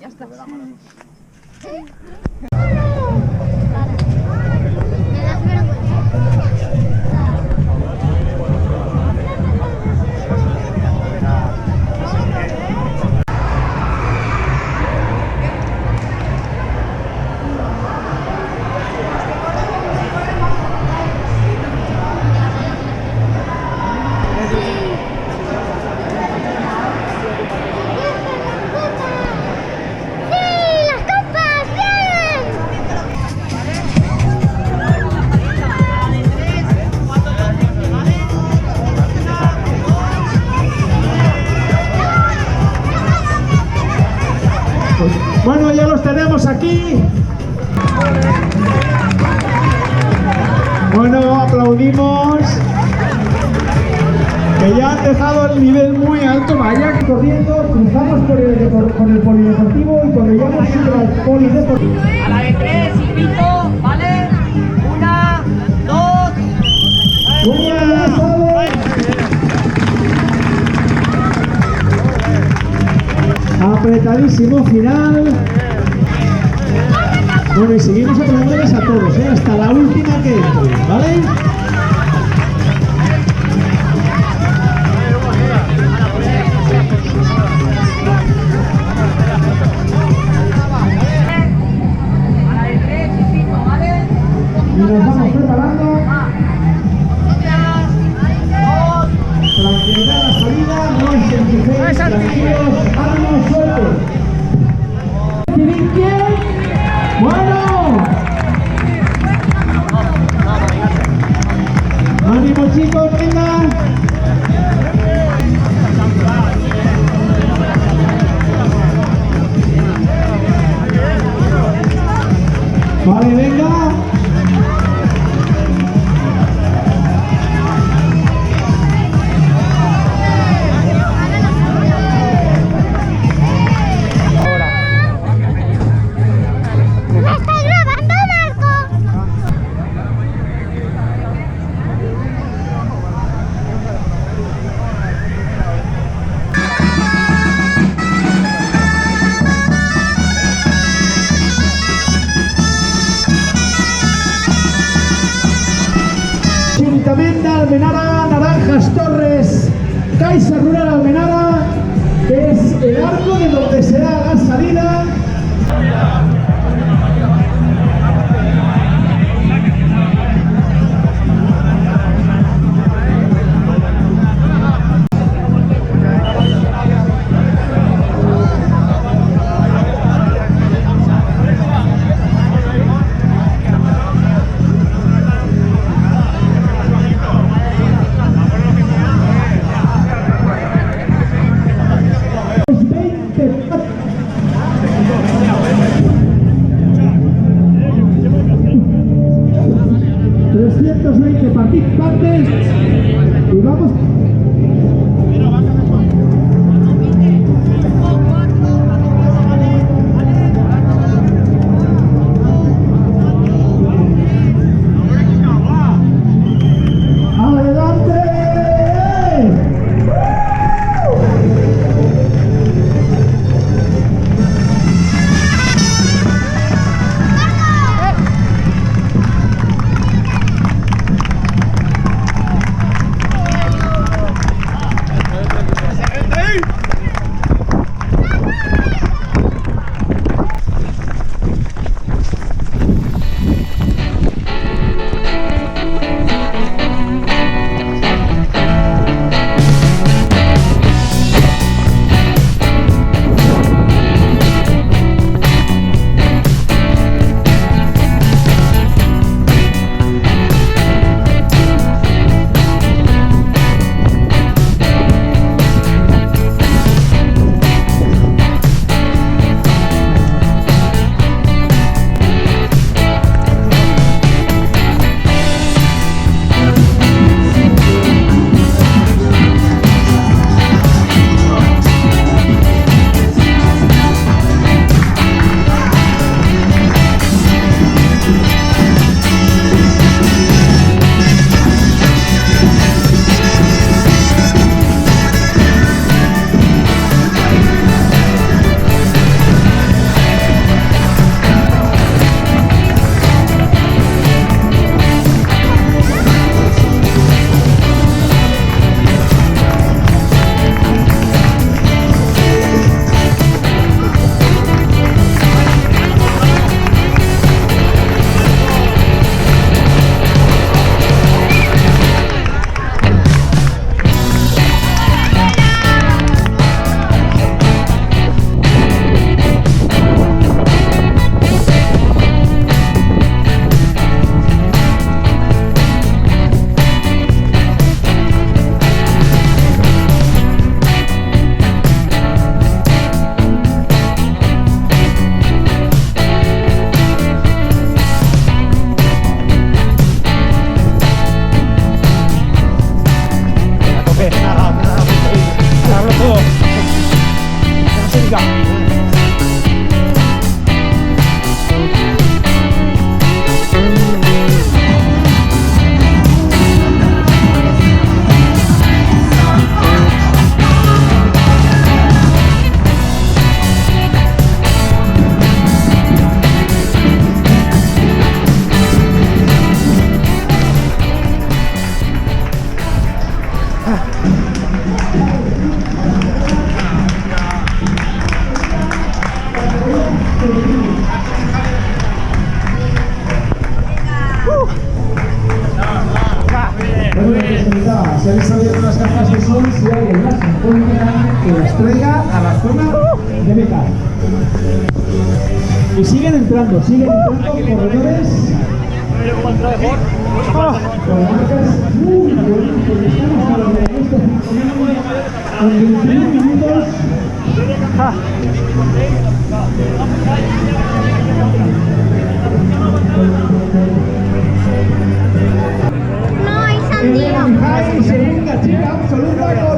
Ya está. Bueno, ya los tenemos aquí. Bueno, aplaudimos. Que ya han dejado el nivel muy alto. Vaya corriendo, cruzamos por el polideportivo y cuando llegamos al polideportivo. A la de 3 y pito, ¿vale? 1, 2. Apretadísimo final. Bueno, y seguimos aplaudiéndoles a todos, hasta la última que entre, ¿vale? Y nos vamos preparando. Tranquilidad a la salida, no os enchuféis, tranquilos, ánimo, suerte. ¿Quién? ¡Bueno! ¡Ánimo, chicos, venga! Vale, venga. Chiritamenda, Almenara, Naranjas, Torres, Caixa Rural Almenara, que es el arco de donde será la salida. Participantes y vamos. ¡Adelante! Y siguen entrando corredores. Con marcas muy buenas, porque estamos a los de estos en 21 minutos. No hay Elena sandía. Mijay, segunda chica absoluta